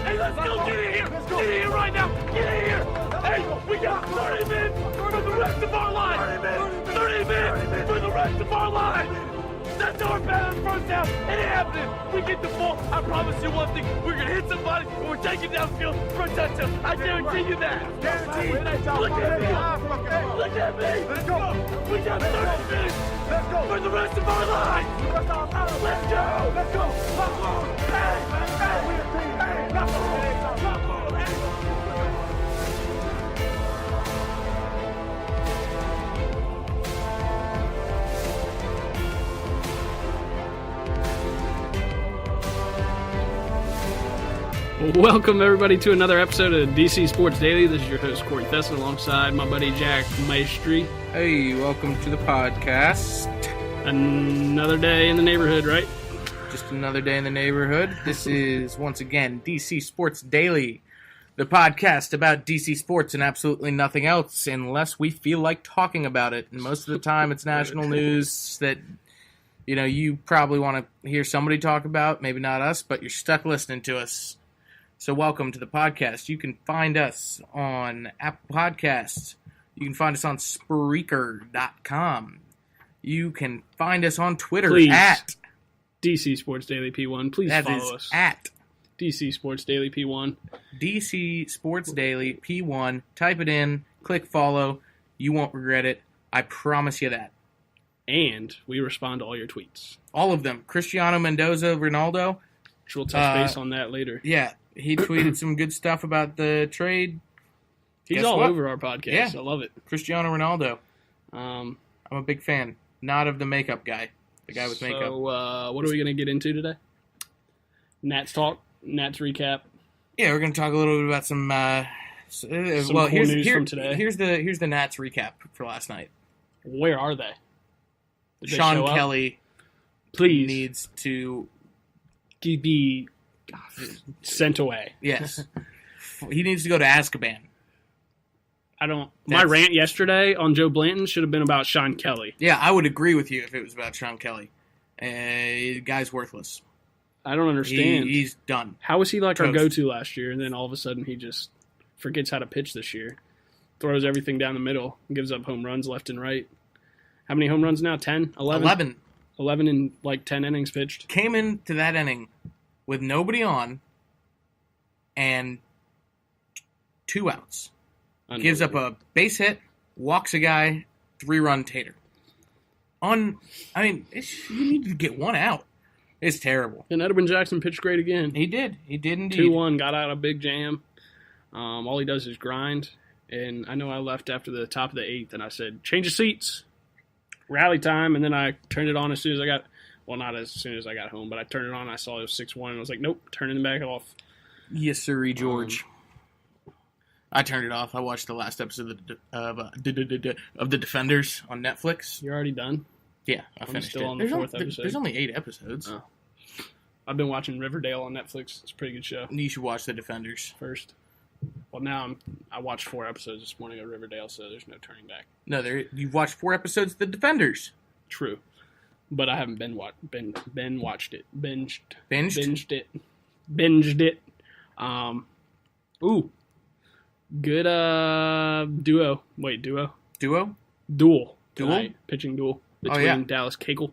Hey, let's go. Get in here. Get in here right now. Get in here. Hey, we got 30 minutes for the rest of our line. 30 minutes for the rest of our line. That's our bad first down. It ain't happening. We get the ball. I promise you one thing. We're going to hit somebody and we're taking downfield for a touchdown. I guarantee you that. Guarantee. Look at me. Look at me. Let's go. We got 30 minutes. Let's go. For the rest of our lives. Let's go. Let's go. Hey, hey, we a team. Hey, let's go. Welcome, everybody, to another episode of DC Sports Daily. This is your host, Corey Thesson, alongside my buddy Jack Maestri. Hey, welcome to the podcast. Another day in the neighborhood, right? Just another day in the neighborhood. This is, once again, DC Sports Daily, the podcast about DC sports and absolutely nothing else unless we feel like talking about it. And most of the time, it's national news that, you know, you probably want to hear somebody talk about, maybe not us, but you're stuck listening to us. So welcome to the podcast. You can find us on Apple Podcasts. You can find us on Spreaker.com. You can find us on Twitter at DC Sports Daily P1. Please follow us. At DC Sports Daily P1. DC Sports Daily P1. Type it in. Click follow. You won't regret it. I promise you that. And we respond to all your tweets. All of them. Cristiano Mendoza, Ronaldo. Which we'll touch base on that later. Yeah. He tweeted some good stuff about the trade. He's all over our podcast. Yeah. I love it. Cristiano Ronaldo. I'm a big fan. Not of the makeup guy. The guy with makeup. So, what are we going to get into today? Nats talk? Nats recap? Yeah, we're going to talk a little bit about some cool news from today. Here's the Nats recap for last night. Where are they? Sean Kelly needs to be sent away. Yes. He needs to go to Azkaban. My rant yesterday on Joe Blanton should have been about Sean Kelly. Yeah, I would agree with you if it was about Sean Kelly. The guy's worthless. I don't understand. He's done. How was he like our go-to last year, and then all of a sudden he just forgets how to pitch this year? Throws everything down the middle, gives up home runs left and right. How many home runs now? 10? 11? 11 in like 10 innings pitched. Came into that inning with nobody on and 2 outs. Gives up a base hit, walks a guy, 3-run tater. You need to get 1 out. It's terrible. And Edwin Jackson pitched great again. He did. He did indeed. 2-1, got out a big jam. All he does is grind. And I know I left after the top of the 8th, and I said, change of seats. Rally time, and then I turned it on as soon as I got... Well, not as soon as I got home, but I turned it on, and I saw it was 6-1, and I was like, nope, turning it back off. Yes, sirree, George. I turned it off. I watched the last episode of The Defenders on Netflix. You're already done? Yeah, I finished still it. On the 4th episode. There's only 8 episodes. Oh. I've been watching Riverdale on Netflix. It's a pretty good show. You should watch The Defenders first. Well, now I watched 4 episodes this morning of Riverdale, so there's no turning back. No, you've watched 4 episodes of The Defenders. True. But I haven't watched it. Binged it. Good duo. Wait, duo? Duo? Duel. Duel? Pitching duel between Dallas Keuchel.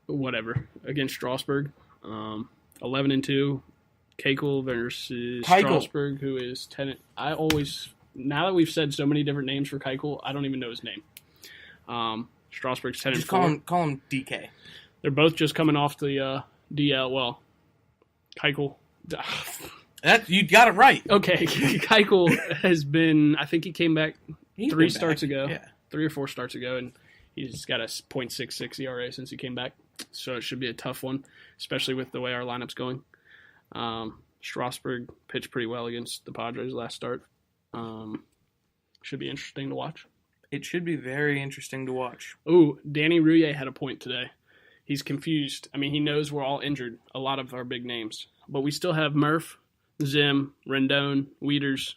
Whatever. Against Strasburg. 11-2. Keuchel versus Strasburg, who is 10. Now that we've said so many different names for Keuchel, I don't even know his name. Strasburg's 10-4. Just call him DK. They're both just coming off the DL. Well, Keuchel. You got it right. Okay, Keuchel has been. I think he came back 3 starts ago. Yeah. 3 or 4 starts ago, and he's got a .66 ERA since he came back. So it should be a tough one, especially with the way our lineup's going. Strasburg pitched pretty well against the Padres last start. Should be interesting to watch. It should be very interesting to watch. Ooh, Danny Rouillet had a point today. He's confused. I mean, he knows we're all injured, a lot of our big names. But we still have Murph, Zim, Rendon, Wieters,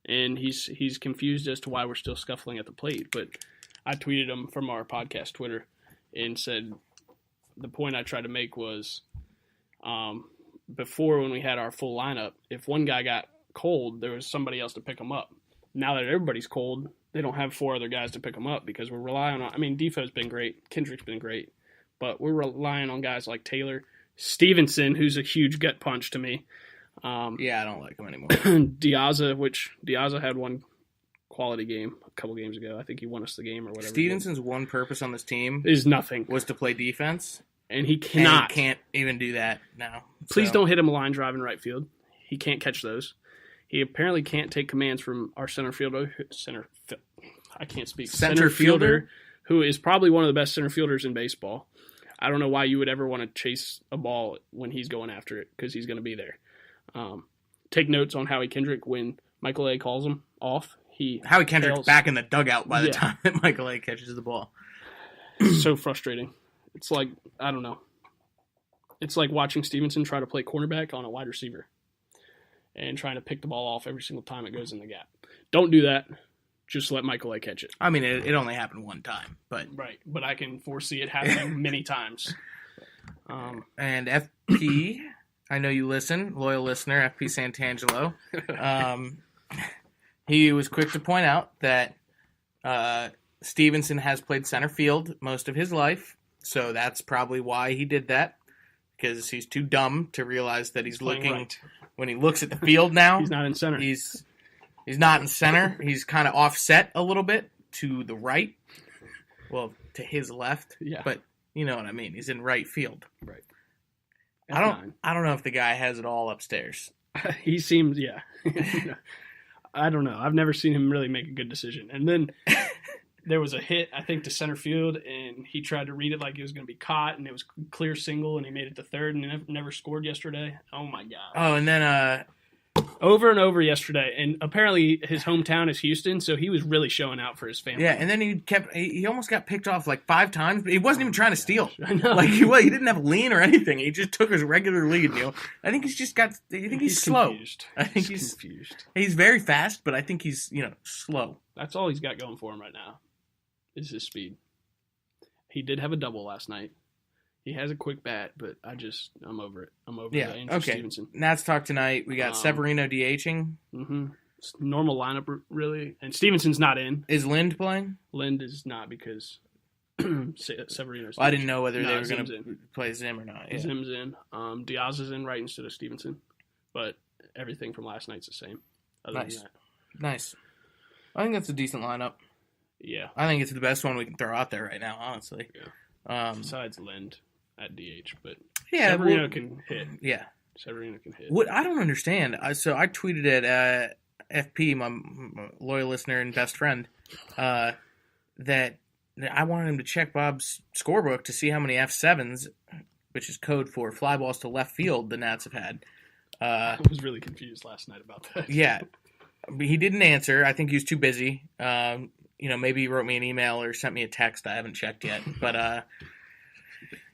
and he's confused as to why we're still scuffling at the plate. But I tweeted him from our podcast Twitter and said the point I tried to make was before when we had our full lineup, if one guy got cold, there was somebody else to pick him up. Now that everybody's cold, they don't have 4 other guys to pick them up because we're relying on. I mean, Defoe's been great, Kendrick's been great, but we're relying on guys like Taylor, Stevenson, who's a huge gut punch to me. Yeah, I don't like him anymore. Diazza had one quality game a couple games ago. I think he won us the game or whatever. Stevenson's one purpose on this team is nothing. Was to play defense. And he cannot. And he can't even do that now. Please don't hit him a line drive in right field. He can't catch those. He apparently can't take commands from our center fielder, center fielder, who is probably one of the best center fielders in baseball. I don't know why you would ever want to chase a ball when he's going after it because he's going to be there. Take notes on Howie Kendrick when Michael A. calls him off. Howie Kendrick's back in the dugout by the time that Michael A. catches the ball. So frustrating. It's like, I don't know. It's like watching Stevenson try to play cornerback on a wide receiver and trying to pick the ball off every single time it goes in the gap. Don't do that. Just let Michael A. catch it. I mean, it only happened one time, but right. But I can foresee it happening many times. And FP, I know you listen, loyal listener, FP Santangelo. He was quick to point out that Stevenson has played center field most of his life, so that's probably why he did that, because he's too dumb to realize that he's looking right. When he looks at the field now. He's not in center. He's not in center. He's kind of offset a little bit to the right. Well, to his left. Yeah. But you know what I mean. He's in right field. Right. I don't know if the guy has it all upstairs. He seems, yeah. I don't know. I've never seen him really make a good decision. And then there was a hit, I think, to center field, and he tried to read it like it was going to be caught, and it was clear single, and he made it to third, and he never scored yesterday. Oh, my God. Oh, and then over and over yesterday, and apparently his hometown is Houston, so he was really showing out for his family. Yeah, and then he almost got picked off like 5 times, but he wasn't even trying to steal. I know. Like he didn't have a lean or anything. He just took his regular lead. I think he's slow. Confused. I think he's confused. He's very fast, but I think he's slow. That's all he's got going for him right now. Is his speed. He did have a double last night. He has a quick bat, but I'm over it. I'm over Andrew Stevenson. Nats talk tonight. We got Severino DHing. Mm-hmm. Normal lineup, really. And Stevenson's not in. Is Lind playing? Lind is not because Severino's I didn't know whether they were going to play Zim or not. Yeah. Zim's in. Diaz is in right instead of Stevenson. But everything from last night's the same. Nice. I think that's a decent lineup. Yeah. I think it's the best one we can throw out there right now, honestly. Yeah. Besides Lind at DH, but yeah, Severino can hit. Yeah. Severino can hit. What I don't understand, so I tweeted at FP, my loyal listener and best friend, that I wanted him to check Bob's scorebook to see how many F7s, which is code for fly balls to left field, the Nats have had. I was really confused last night about that. Yeah. He didn't answer. I think he was too busy. Maybe he wrote me an email or sent me a text. I haven't checked yet. But,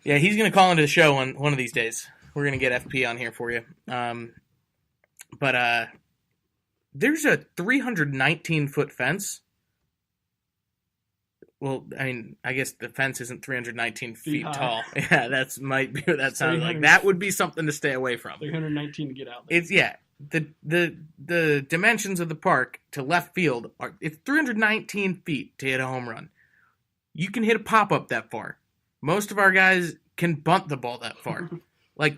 yeah, he's going to call into the show one of these days. We're going to get FP on here for you. But there's a 319-foot fence. Well, I mean, I guess the fence isn't 319 feet tall. Yeah, might be what that sounds like. That would be something to stay away from. 319 to get out there. It's, yeah. The dimensions of the park to left field it's 319 feet to hit a home run. You can hit a pop-up that far. Most of our guys can bunt the ball that far. Like,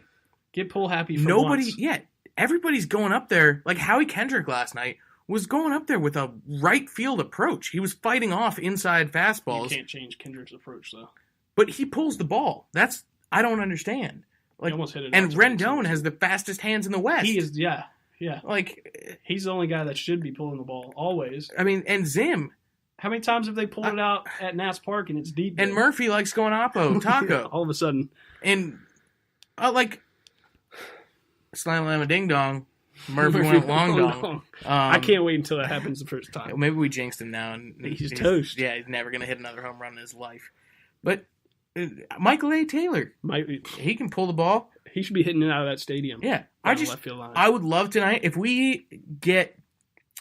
get pull happy for once. Yeah, everybody's going up there. Like Howie Kendrick last night was going up there with a right field approach. He was fighting off inside fastballs. You can't change Kendrick's approach, though. But he pulls the ball. I don't understand. Like, almost hit it. And Rendon has the fastest hands in the West. He is, yeah. Like, he's the only guy that should be pulling the ball always. I mean, and Zim. How many times have they pulled it out at Nats Park and it's deep? And Murphy likes going oppo, taco. All of a sudden. And, slam lam a ding dong. Murphy went long dong. I can't wait until that happens the first time. Maybe we jinxed him now. And he's toast. Yeah, he's never going to hit another home run in his life. But Michael A. Taylor, he can pull the ball. He should be hitting it out of that stadium. Yeah, left field line. I would love tonight if we get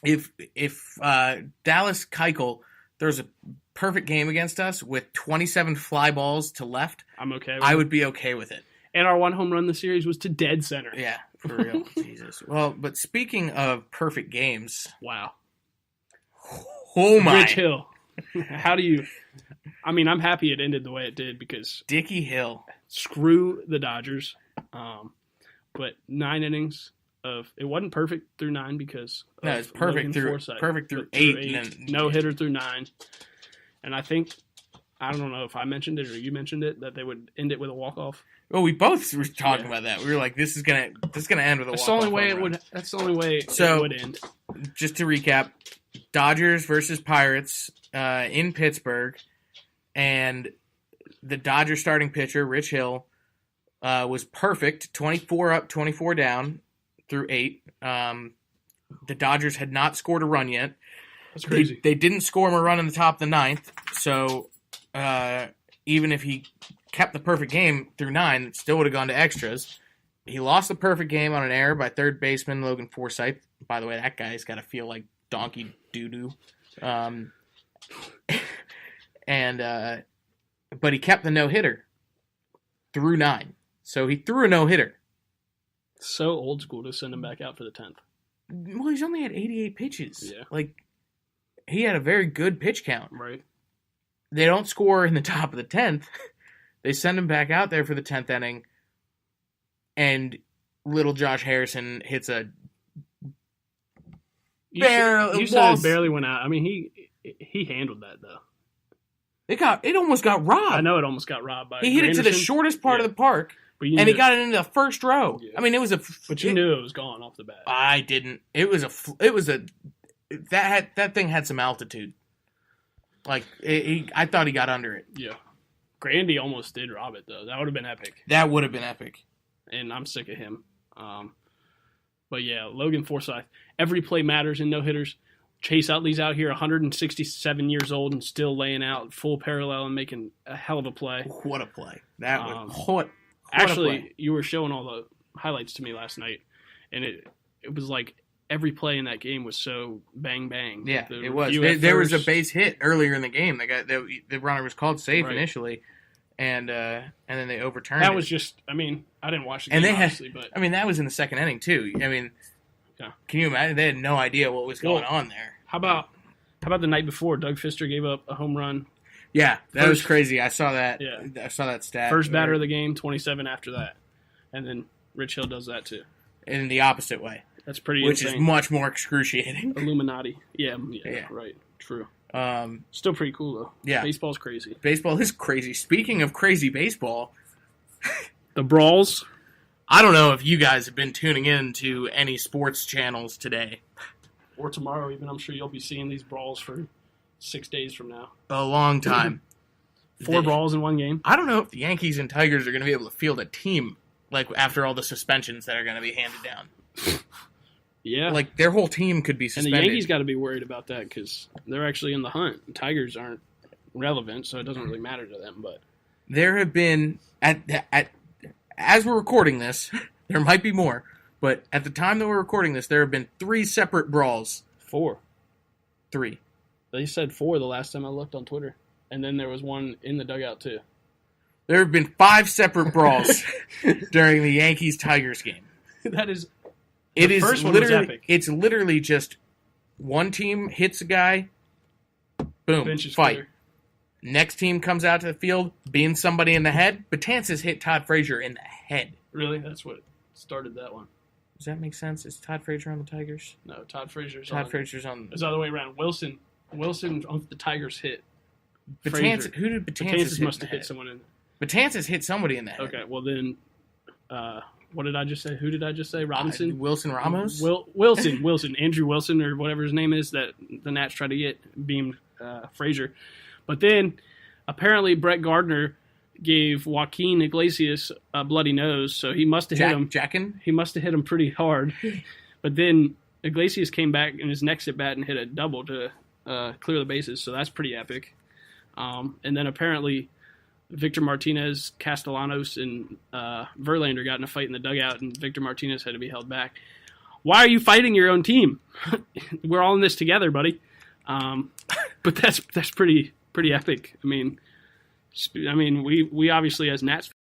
if Dallas Keuchel throws a perfect game against us with 27 fly balls to left. I'm okay. I would be okay with it. And our one home run in the series was to dead center. Yeah, for real. Jesus. Well, but speaking of perfect games, Wow. oh my. Rich Hill. How do you... I mean, I'm happy it ended the way it did because Dickie Hill. screw the Dodgers. But 9 innings of... It wasn't perfect through 9 because No, of it's perfect Logan through Forsythe, perfect through but 8. And then, no hitter through 9. And I think... I don't know if I mentioned it or you mentioned it, that they would end it with a walk-off. well, we both were talking about that. We were like, this is gonna end with a That's walk-off the only way home it run. would... That's the only way So- it would end. Just to recap, Dodgers versus Pirates in Pittsburgh, and the Dodgers starting pitcher, Rich Hill, was perfect, 24 up, 24 down through 8. The Dodgers had not scored a run yet. That's crazy. They didn't score him a run in the top of the 9th, so even if he kept the perfect game through 9, it still would have gone to extras. He lost the perfect game on an error by third baseman Logan Forsythe. By the way, that guy's got to feel like donkey doo-doo. But he kept the no-hitter through 9. So he threw a no-hitter. So old school to send him back out for the 10th. Well, he's only had 88 pitches. Yeah. Like, he had a very good pitch count. Right. They don't score in the top of the 10th. They send him back out there for the 10th inning, and little Josh Harrison hits a You barely said it barely went out. I mean, he handled that, though. It almost got robbed. I know it almost got robbed by He hit it to the Granderson, shortest part of the park, but you and knew, he got it into the first row. Yeah. I mean, it was a. But you knew it was gone off the bat. I didn't. That thing had some altitude. Like I thought he got under it. Yeah. Grandy almost did rob it, though. That would have been epic. That would have been epic. And I'm sick of him. But yeah, Logan Forsythe. Every play matters in no-hitters. Chase Utley's out here, 167 years old, and still laying out full parallel and making a hell of a play. What a play! That was what Actually, a play. you were showing all the highlights to me last night, and it was like every play in that game was so bang bang. Yeah, The it was. review at There was a first- base hit earlier in the game. The runner was called safe Right. initially, and then they overturned. That it. was just. I mean, I didn't watch the And game they had- obviously, but I mean, that was in the second inning too. I mean, Yeah. Can you imagine? They had no idea what was going Well, on there. how about the night before? Doug Fister gave up a home run. Yeah, that was First- crazy. I saw that. Yeah. I saw that stat. First batter of the game, 27 after that, and then Rich Hill does that too. in the opposite way, That's pretty which insane. is much more excruciating. Illuminati. Yeah, Yeah. right. True. Um, Still pretty cool though. Yeah. Baseball's crazy. baseball is crazy. Speaking of crazy baseball, The Brawls. I don't know if you guys have been tuning in to any sports channels today. Or tomorrow, even. I'm sure you'll be seeing these Brawls for 6 days from now. A long time. 4 Brawls in one game. I don't know if the Yankees and Tigers are going to be able to field a team like after all the suspensions that are going to be handed down. Yeah. Like their whole team could be and suspended. the Yankees got to be worried about that because they're actually in the hunt. Tigers aren't relevant, so it doesn't really matter to them. But There have been as we're recording this, there might be more, but at the time that we're recording this, there have been 3 separate brawls. 4. 3. They said 4 the last time I looked on Twitter. And then there was one in the dugout, too. There have been 5 separate brawls during the Yankees-Tigers game. That is... It The is first one was literally epic. it's literally just one team hits a guy, boom, Bench is fight. clear. Next team comes out to the field, being somebody in the head. Betances hit Todd Frazier in the head. Really? That's what started that one. Does that make sense? Is Todd Frazier on the Tigers? No, Todd Frazier's Todd on. Frazier's on. It's the other way around. Wilson on the Tigers hit. Betances. Frazier. Who did Betances Betances hit? must in have the hit head? someone in. Betances hit somebody in the head. Okay, well then, what did I just say? Who did I just say? Robinson? Wilson Ramos. Wilson, Andrew Wilson, or whatever his name is that the Nats tried to get, beamed Frazier. But then, apparently, Brett Gardner gave Joaquin Iglesias a bloody nose, so he must have hit him. Jackin? He must have hit him pretty hard. But then Iglesias came back in his next at bat and hit a double to clear the bases, so that's pretty epic. And then apparently Victor Martinez, Castellanos, and Verlander got in a fight in the dugout, and Victor Martinez had to be held back. Why are you fighting your own team? We're all in this together, buddy. But that's pretty epic. I mean, we obviously as Nats